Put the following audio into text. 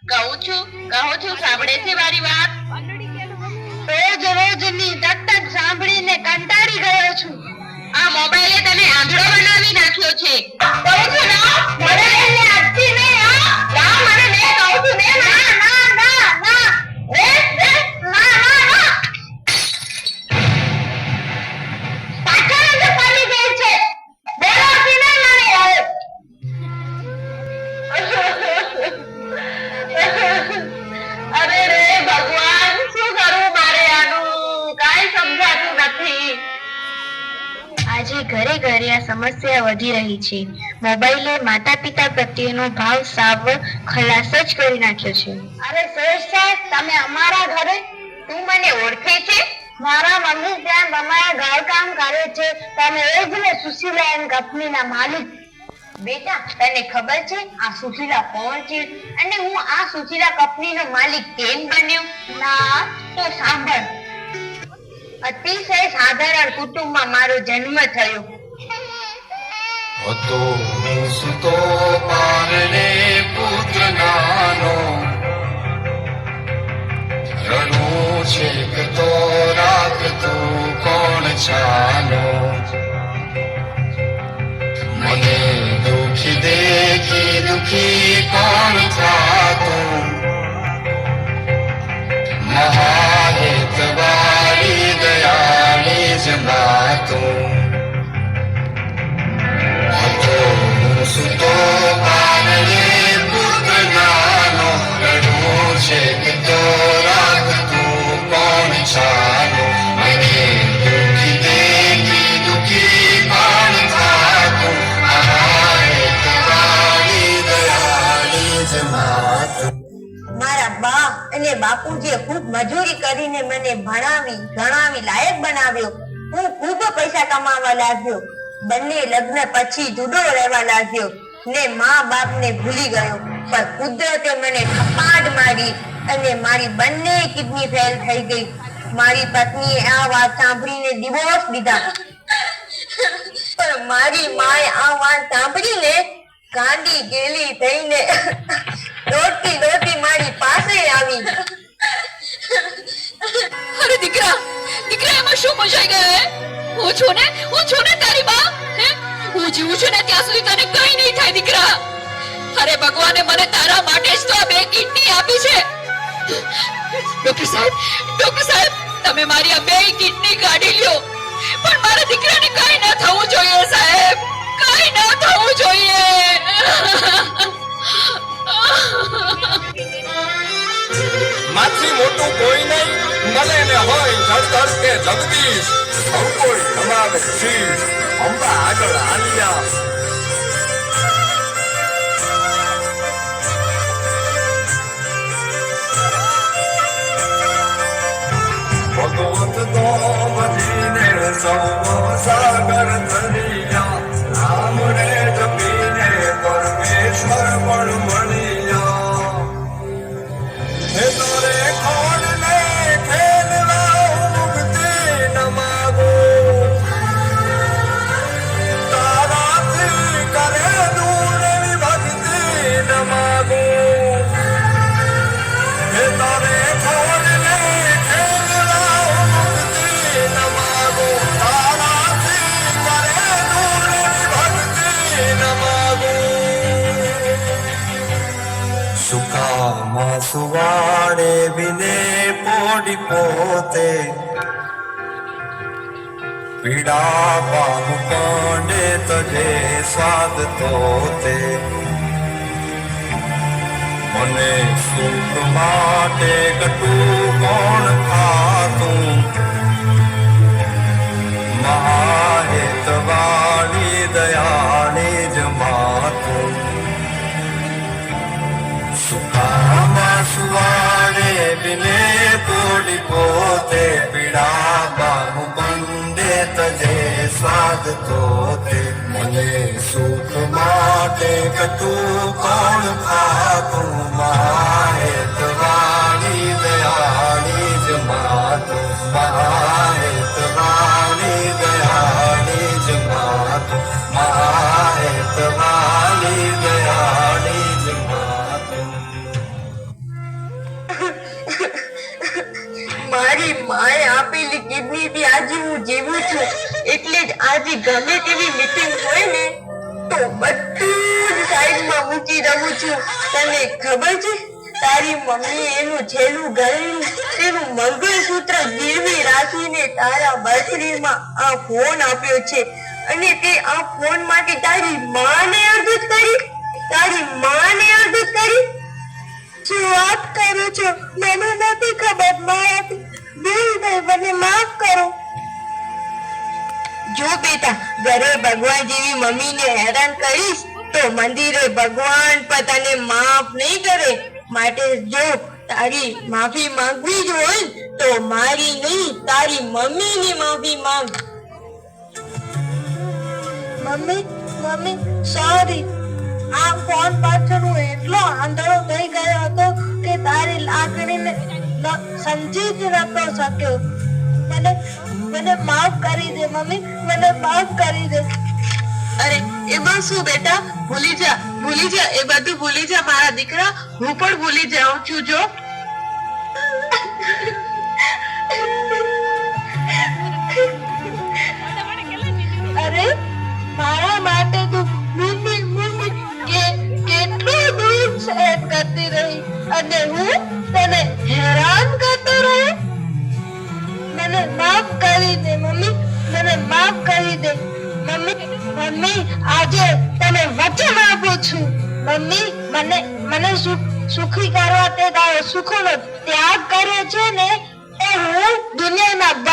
કહું છું સાંભળે છે મારી વાત? રોજ રોજની ટક સાંભળીને કંટાળી ગયો છું. આ મોબાઈલે તને આંધળો બનાવી નાખ્યો છે. કહું છું ના, મને એને આજથી નહીં. ના મને નહીં, કહું છું ને. ના ના ના ના ના ના ના પાછળ જ પાડી દે છે. બોલાવતી નહીં મને હવે. અરે રે ભગવાન, શું કરું મારે આનું? કાંઈ સમજાતું નથી. આજે ઘરે ઘરે આ સમસ્યા વધી રહી છે. મોબાઈલે માતા પિતા પ્રત્યેનો ભાવ સાવ ખલાસ જ કરી નાખ્યો છે. અરે શ્રેષ્ઠ સાહેબ, તમે અમારા ઘરે? તું મને ઓળખે છે? મારા મમ્મી ત્યાં તમારા ઘર કામ કરે છે. તમે એ જ ને સુશીલા એન્ડ કંપનીના માલિક? બેટા, તને ખબર છે આ સુશીલા કોણ છે અને હું આ સુશીલા કંપનીનો માલિક કેમ બન્યો? ના, તો સાંભળ. અતિશય સાધારણ કુટુંબમાં મારો જન્મ થયો. હતો સુતો પારણે પુત્ર નાનો, રણું છેક તો રાખતું કોણ છાનો. મને દુખી દેખી દુખી કોણ થાતું, મહાહેતવાળી દયાળી જ માતું. સુતો પારણે પુત્ર નાનો, રડવું છે કે તો રાખતું કોણ છાનો. મને દુખી દેખી દુખી કોણ થાતું, મહાહેતવાળી દયાળી જ માતું. મારા બા અને બાપુજીએ ખૂબ મજૂરી કરીને મને ભણાવી ગણાવી લાયક બનાવ્યો. હું ખૂબ પૈસા કમાવા લાગ્યો. બંને લગ્ન પછી જુદો રહેવા લાગ્યો ને મા બાપને ભૂલી ગયો. પણ કુદરતે મને થપાટ મારી અને મારી બંને કિડની ફેલ થઈ ગઈ. મારી પત્નીએ આ વાત સાંભળીને ડિવોર્સ લીધા. પણ મારી માએ આ વાત સાંભળીને કાંડી ગેલી થઈને દોડતી દોડતી મારી પાસે આવી. અરે દીકરા, એમાં શું મજાઈ ગયો હે? હું છું ને તારી બા. હું જીવું છું ને ત્યાં સુધી તને કઈ નહીં થાય દીકરા. અરે ભગવાને મને તારા માટે જ તો આ 2 કિડની આપી છે. ડોક્ટર સાહેબ, તમે મારી આ 2 કિડની કાઢી લ્યો, પણ મારા દીકરાને કઈ ન થવું જોઈએ સાહેબ, કઈ ન થવું જોઈએ. માથી મોટું કોઈ નહીં, મળે ને હોય ધડધડ કે જગદીશ. સૌ કોઈ નમાવે શીશ, અંબા આગળ આલિયા. ભગવત તો ભજીને સૌ સાગર ધરિયા, રામ રે જપીને પરમેશ્વર પણ મળ્યા. હે તારે ખોડ ને ખેલવા મુક્તિ ન માગો, તારાથી કરે દૂર ભક્તિ ન માગો. હે તારે ખોડ ને ખેલવા મુક્તિ ન માગો, તારાથી કરે દૂર ભક્તિ ન માગો. સુકામાં સુવાડે વિને પોડી પોતે, પીડા પામુ પાંડે તજે સ્વાદ તોતે. મને સુખ માટે કટું કોણ ખાતું, મહાહેતવાળી દયાળી જ માતું. સુખામાં સુવાડે વિને પોડી પોતે, પીડા બાહુ બંદે તજે સ્વાદ તોતે. મને સુખ માટે કટું કોણ ખાતું, મહાહેતવાળી દયાળી જ માતું. મહાહેતવાળી દયાળી જ માતું. મહાહેતવાળી દયાળી જ માતું. મારી માએ આપેલી કિડની થી આજે હું જીવું છું. એટલે જ આજે ગમે તેવી મીટિંગ હોય ને તો બધું જ સાઈડમાં મૂકી રહું છું. તને ખબર છે તારી મમ્મી એનું છેલ્લું ઘરેલું તેનું મંગળસૂત્ર ગીરવી રાખીને તારા બર્થડેમાં આ ફોન આપ્યો છે અને તે આ ફોન માટે તારી માને અર્ધુત કરી. શું વાત કરો છો? મને નથી ખબર. મારાથી ભૂલ થઈ, મને માફ કરો. જો બેટા, ઘરે ભગવાન જેવી મમ્મીને હેરાન કરીશ તો મંદિરે ભગવાન પણ તને માફ નહીં કરે. માટે જો તારી માફી માંગવી જ હોય તો મારી નહીં તારી મમ્મીની માફી માંગ. Mummy sorry. આ ફોન પાછળ હું એટલો આંધળો થઈ ગયો હતો કે તારી લાગણીને સમજી જ નતો શક્યો. મને માફ કરી દે મમ્મી, મને માફ કરી દે. અરે એમાં શું બેટા, ભૂલી જા એ બધું ભૂલી જા મારા દીકરા. હું પણ ભૂલી જાઉં છું. જો અરે મારા માટે તું મમ્મી કેટલું દૂર સેટ કરતી રહી અને હું તને હેરાન કરતો રહ્યો. મને માફ કરી દે મમ્મી, મને માફ કરી દે. મમ્મી આજે તને વચન આપું છું. મમ્મી મને સુખી કરવા તે તારો સુખોનો ત્યાગ કર્યો છે ને, એ હું દુનિયાના